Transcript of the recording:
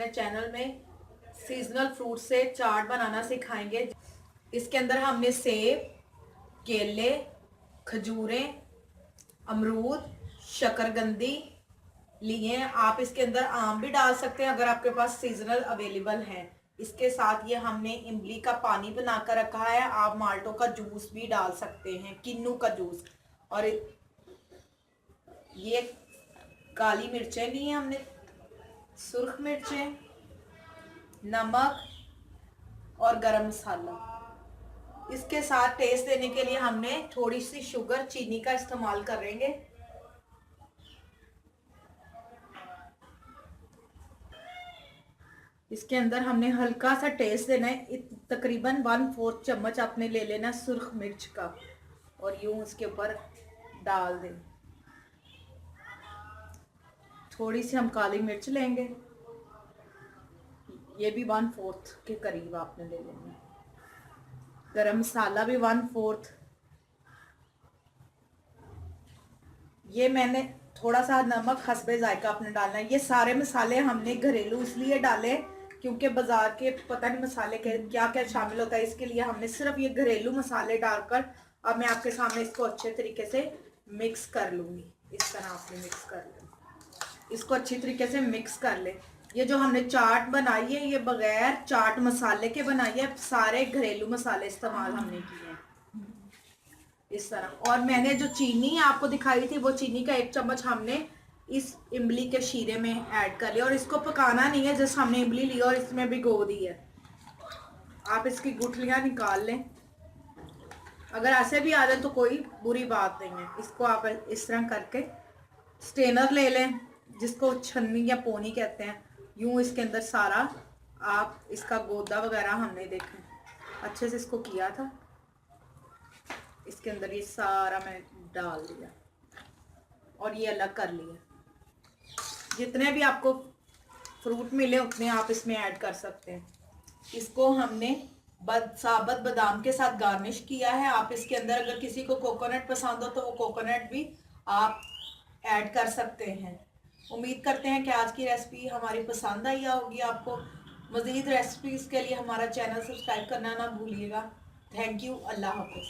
अपने चैनल में seasonal fruit से चाट बनाना सिखाएंगे। इसके अंदर हमने सेब, केले, खजूरें, अमरूद, शकरकंदी लिए हैं। आप इसके अंदर आम भी डाल सकते हैं अगर आपके पास सीजनल अवेलेबल है। इसके साथ ये हमने इमली का पानी बनाकर रखा है। आप माल्टो का जूस भी डाल सकते हैं, किन्नू का जूस। और ये काली मिर्चें ली हैं हमने, सुर्ख मिर्चें, नमक और गरम मसाला। इसके साथ टेस्ट देने के लिए हमने थोड़ी सी शुगर, चीनी का इस्तेमाल करेंगे। इसके अंदर हमने हल्का सा टेस्ट देना है। तकरीबन 1/4 चम्मच आपने ले लेना सुर्ख मिर्च का और यूं इसके ऊपर डाल दें। थोड़ी सी हम काली मिर्च लेंगे, ये भी 1/4 के करीब आपने ले लेना। गरम मसाला भी 1/4। ये मैंने थोड़ा सा नमक हस्बे जायका आपने डालना है। ये सारे मसाले हमने घरेलू इसलिए डाले क्योंकि बाजार के पता नहीं मसाले के क्या क्या शामिल होता है, इसके लिए हमने सिर्फ ये घरेलू मसाले डालकर अब मैं आपके सामने इसको अच्छे तरीके से मिक्स कर लूंगी। इस तरह आपने मिक्स कर लें, इसको अच्छी तरीके से मिक्स कर ले। ये जो हमने चाट बनाई है ये बगैर चाट मसाले के बनाई है, सारे घरेलू मसाले इस्तेमाल हमने किए हैं इस तरह। और मैंने जो चीनी आपको दिखाई थी वो चीनी का 1 चम्मच हमने इस इमली के शीरे में ऐड कर लिया। और इसको पकाना नहीं है, जस्ट हमने इमली ली और इसमें भिगो दी है। आप इसकी गुठलियां निकाल लें, अगर ऐसे भी आ जाए तो कोई बुरी बात नहीं है। इसको आप इस तरह करके स्ट्रेनर ले लें, जिसको छन्नी या पोनी कहते हैं। यूं इसके अंदर सारा आप इसका गोदा वगैरह हमने देखें अच्छे से इसको किया था। इसके अंदर ये सारा मैं डाल दिया और ये अलग कर लिया। जितने भी आपको फ्रूट मिले उतने आप इसमें ऐड कर सकते हैं। इसको हमने साबुत बादाम के साथ गार्निश किया है। आप इसके अंदर अगर किसी को कोकोनट पसंद हो तो वो कोकोनट भी आप ऐड कर सकते हैं। उम्मीद करते हैं कि आज की रेसिपी हमारी पसंद आई होगी आपको। मज़ीद रेसिपीज़ के लिए हमारा चैनल सब्सक्राइब करना ना भूलिएगा। Thank you. अल्लाह हाफ़िज़।